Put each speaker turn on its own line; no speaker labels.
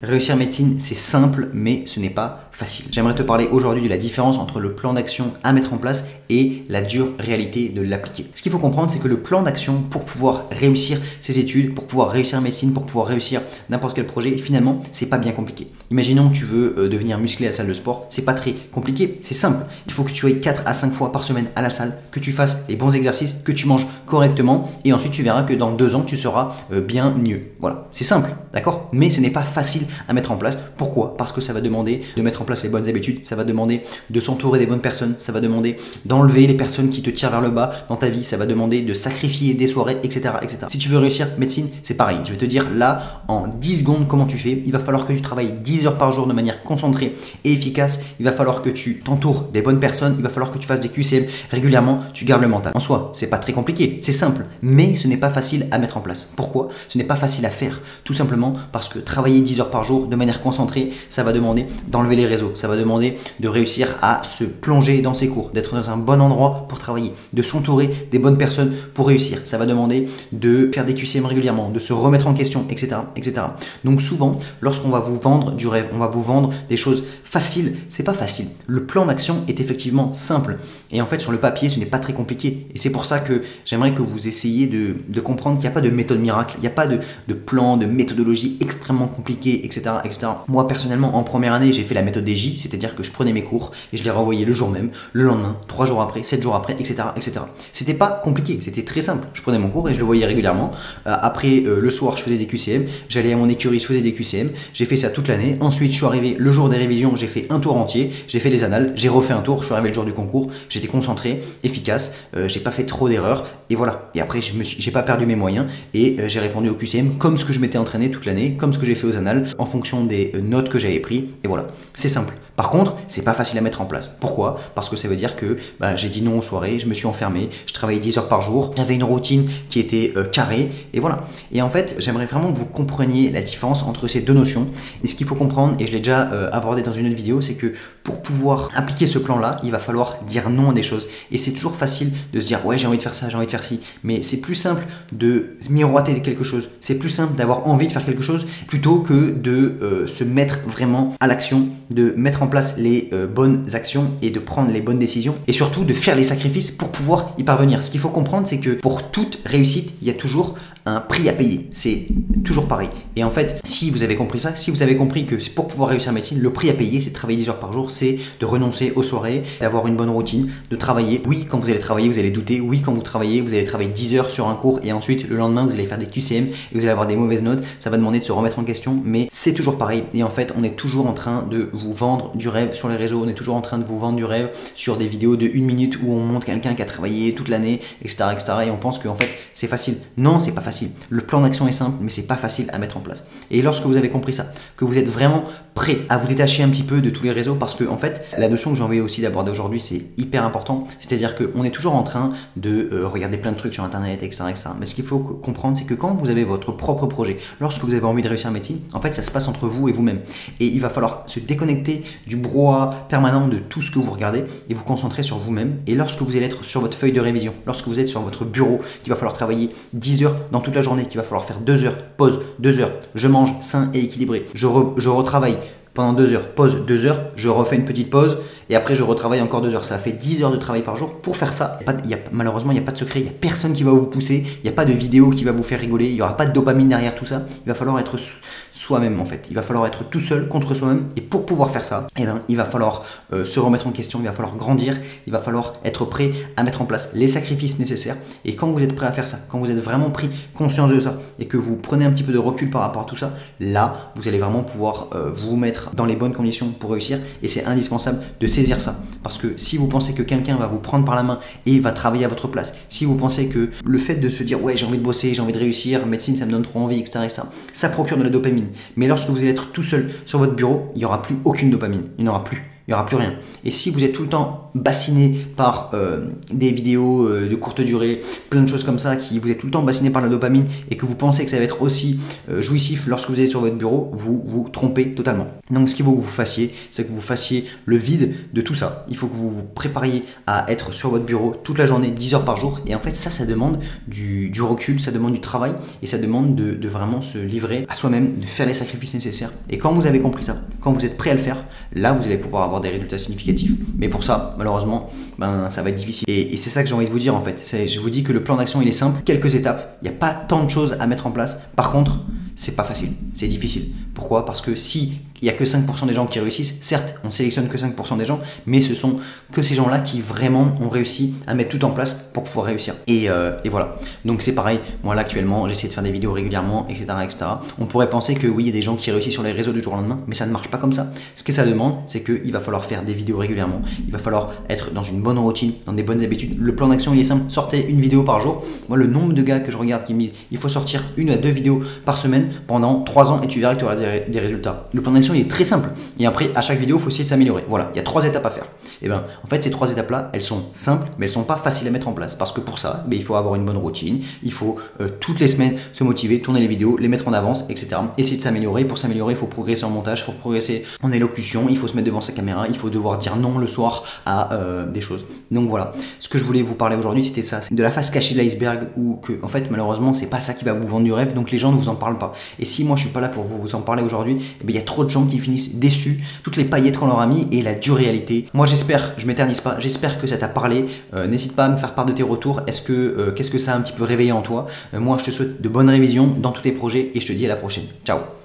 Réussir médecine, c'est simple, mais ce n'est pas facile. J'aimerais te parler aujourd'hui de la différence entre le plan d'action à mettre en place et la dure réalité de l'appliquer. Ce qu'il faut comprendre, c'est que le plan d'action pour pouvoir réussir ses études, pour pouvoir réussir médecine, pour pouvoir réussir n'importe quel projet, finalement, c'est pas bien compliqué. Imaginons que tu veux devenir musclé à la salle de sport, c'est pas très compliqué, c'est simple. Il faut que tu ailles 4 à 5 fois par semaine à la salle, que tu fasses les bons exercices, que tu manges correctement et ensuite tu verras que dans 2 ans, tu seras bien mieux. Voilà, c'est simple, d'accord? Mais ce n'est pas facile à mettre en place. Pourquoi? Parce que ça va demander de mettre en place les bonnes habitudes, ça va demander de s'entourer des bonnes personnes, ça va demander d'enlever les personnes qui te tirent vers le bas dans ta vie, ça va demander de sacrifier des soirées, etc. etc. Si tu veux réussir médecine, c'est pareil. Je vais te dire là, en 10 secondes, comment tu fais. Il va falloir que tu travailles 10 heures par jour de manière concentrée et efficace. Il va falloir que tu t'entoures des bonnes personnes. Il va falloir que tu fasses des QCM régulièrement. Tu gardes le mental. En soi, c'est pas très compliqué, c'est simple, mais ce n'est pas facile à mettre en place. Pourquoi? Ce n'est pas facile à faire. Tout simplement parce que travailler 10 heures par jour de manière concentrée, ça va demander d'enlever les réseaux, ça va demander de réussir à se plonger dans ses cours, d'être dans un bon endroit pour travailler, de s'entourer des bonnes personnes pour réussir. Ça va demander de faire des QCM régulièrement, de se remettre en question, etc. etc. Donc souvent, lorsqu'on va vous vendre du rêve, on va vous vendre des choses faciles, c'est pas facile. Le plan d'action est effectivement simple et en fait sur le papier, ce n'est pas très compliqué et c'est pour ça que j'aimerais que vous essayiez de comprendre qu'il n'y a pas de méthode miracle, il n'y a pas de plan, de méthodologie extrêmement compliquée, etc., etc. Moi personnellement en première année j'ai fait la méthode des J, c'est-à-dire que je prenais mes cours et je les renvoyais le jour même, le lendemain, 3 jours après, 7 jours après, etc., etc. C'était pas compliqué, c'était très simple. Je prenais mon cours et je le voyais régulièrement. Après le soir je faisais des QCM, j'allais à mon écurie, je faisais des QCM, j'ai fait ça toute l'année. Ensuite je suis arrivé le jour des révisions, j'ai fait un tour entier, j'ai fait les annales, j'ai refait un tour, je suis arrivé le jour du concours, j'étais concentré, efficace, j'ai pas fait trop d'erreurs et voilà. Et après j'ai pas perdu mes moyens et j'ai répondu au QCM comme ce que je m'étais entraîné toute l'année, comme ce que j'ai fait aux annales en fonction des notes que j'avais pris et voilà, c'est simple. Par contre, c'est pas facile à mettre en place. Pourquoi? Parce que ça veut dire que j'ai dit non aux soirées, je me suis enfermé, je travaillais 10 heures par jour, j'avais une routine qui était carrée, et voilà. Et en fait, j'aimerais vraiment que vous compreniez la différence entre ces deux notions. Et ce qu'il faut comprendre, et je l'ai déjà abordé dans une autre vidéo, c'est que pour pouvoir appliquer ce plan-là, il va falloir dire non à des choses. Et c'est toujours facile de se dire ouais, j'ai envie de faire ça, j'ai envie de faire ci, mais c'est plus simple de miroiter quelque chose. C'est plus simple d'avoir envie de faire quelque chose plutôt que de se mettre vraiment à l'action, de mettre en place les bonnes actions et de prendre les bonnes décisions et surtout de faire les sacrifices pour pouvoir y parvenir. Ce qu'il faut comprendre, c'est que pour toute réussite, il y a toujours un prix à payer. C'est toujours pareil. Et en fait, si vous avez compris ça, si vous avez compris que pour pouvoir réussir en médecine, le prix à payer, c'est de travailler 10 heures par jour, c'est de renoncer aux soirées, d'avoir une bonne routine, de travailler. Oui, quand vous allez travailler, vous allez douter. Oui, quand vous travaillez, vous allez travailler 10 heures sur un cours et ensuite, le lendemain, vous allez faire des QCM et vous allez avoir des mauvaises notes. Ça va demander de se remettre en question, mais c'est toujours pareil. Et en fait, on est toujours en train de vous vendre du rêve sur les réseaux. On est toujours en train de vous vendre du rêve sur des vidéos de 1 minute où on montre quelqu'un qui a travaillé toute l'année, etc., etc. Et on pense qu'en fait, c'est facile. Non, c'est pas facile. Le plan d'action est simple, mais c'est pas facile à mettre en place. Et lorsque vous avez compris ça, que vous êtes vraiment prêt à vous détacher un petit peu de tous les réseaux, parce que en fait, la notion que j'ai envie aussi d'aborder aujourd'hui, c'est hyper important. C'est-à-dire qu'on est toujours en train de regarder plein de trucs sur Internet, etc., etc. Mais ce qu'il faut comprendre, c'est que quand vous avez votre propre projet, lorsque vous avez envie de réussir en médecine, en fait, ça se passe entre vous et vous-même. Et il va falloir se déconnecter du brouhaha permanent de tout ce que vous regardez et vous concentrer sur vous-même. Et lorsque vous allez être sur votre feuille de révision, lorsque vous êtes sur votre bureau, qu'il va falloir travailler 10 heures dans toute la journée, qu'il va falloir faire 2 heures, pause, 2 heures, je mange sain et équilibré, je retravaille pendant 2 heures, pause 2 heures, je refais une petite pause et après je retravaille encore 2 heures. Ça fait 10 heures de travail par jour. Pour faire ça, malheureusement, il n'y a pas de secret, il n'y a personne qui va vous pousser, il n'y a pas de vidéo qui va vous faire rigoler, il n'y aura pas de dopamine derrière tout ça. Il va falloir être soi-même en fait. Il va falloir être tout seul contre soi-même et pour pouvoir faire ça, il va falloir se remettre en question, il va falloir grandir, il va falloir être prêt à mettre en place les sacrifices nécessaires. Et quand vous êtes prêt à faire ça, quand vous êtes vraiment pris conscience de ça et que vous prenez un petit peu de recul par rapport à tout ça, là, vous allez vraiment pouvoir vous mettre dans les bonnes conditions pour réussir et c'est indispensable de saisir ça. Parce que si vous pensez que quelqu'un va vous prendre par la main et va travailler à votre place, si vous pensez que le fait de se dire ouais j'ai envie de bosser, j'ai envie de réussir, médecine ça me donne trop envie, etc., etc., ça procure de la dopamine. Mais lorsque vous allez être tout seul sur votre bureau, il n'y aura plus aucune dopamine, il n'y en aura plus. Il n'y aura plus rien. Et si vous êtes tout le temps bassiné par des vidéos de courte durée, plein de choses comme ça, qui vous êtes tout le temps bassiné par la dopamine et que vous pensez que ça va être aussi jouissif lorsque vous êtes sur votre bureau, vous vous trompez totalement. Donc ce qu'il faut que vous fassiez, c'est que vous fassiez le vide de tout ça. Il faut que vous vous prépariez à être sur votre bureau toute la journée, 10 heures par jour. Et en fait, ça demande du recul, ça demande du travail et ça demande de vraiment se livrer à soi-même, de faire les sacrifices nécessaires. Et quand vous avez compris ça, quand vous êtes prêt à le faire, là, vous allez pouvoir avoir des résultats significatifs. Mais pour ça, malheureusement, ça va être difficile. Et c'est ça que j'ai envie de vous dire en fait. Je vous dis que le plan d'action, il est simple, quelques étapes. Il n'y a pas tant de choses à mettre en place. Par contre, c'est pas facile, c'est difficile. Pourquoi? Parce que si il n'y a que 5% des gens qui réussissent, certes, on sélectionne que 5% des gens, mais ce sont que ces gens-là qui vraiment ont réussi à mettre tout en place pour pouvoir réussir. Et voilà. Donc c'est pareil, moi là actuellement, j'essaie de faire des vidéos régulièrement, etc., etc. On pourrait penser que oui, il y a des gens qui réussissent sur les réseaux du jour au lendemain, mais ça ne marche pas comme ça. Ce que ça demande, c'est qu'il va falloir faire des vidéos régulièrement, il va falloir être dans une bonne routine, dans des bonnes habitudes. Le plan d'action, il est simple, sortez une vidéo par jour. Moi, le nombre de gars que je regarde qui me disent il faut sortir 1 à 2 vidéos par semaine pendant 3 ans et tu verras que tu auras des résultats. Le plan d'action, il est très simple. Et après, à chaque vidéo, il faut essayer de s'améliorer. Voilà, il y a 3 étapes à faire. Et bien, en fait, ces 3 étapes-là, elles sont simples, mais elles ne sont pas faciles à mettre en place. Parce que pour ça, il faut avoir une bonne routine, il faut toutes les semaines se motiver, tourner les vidéos, les mettre en avance, etc. Essayer de s'améliorer. Pour s'améliorer, il faut progresser en montage, il faut progresser en élocution, il faut se mettre devant sa caméra, il faut devoir dire non le soir à des choses. Donc voilà, ce que je voulais vous parler aujourd'hui, c'était ça, de la face cachée de l'iceberg, où que, en fait, malheureusement, c'est pas ça qui va vous vendre du rêve, donc les gens ne vous en parlent pas. Et si moi, je suis pas là pour vous en parler aujourd'hui, il y a trop de gens qui finissent déçus, toutes les paillettes qu'on leur a mis et la dure réalité. Moi, j'espère, je m'éternise pas, j'espère que ça t'a parlé. N'hésite pas à me faire part de tes retours. Qu'est-ce que ça a un petit peu réveillé en toi? Moi, je te souhaite de bonnes révisions dans tous tes projets et je te dis à la prochaine. Ciao.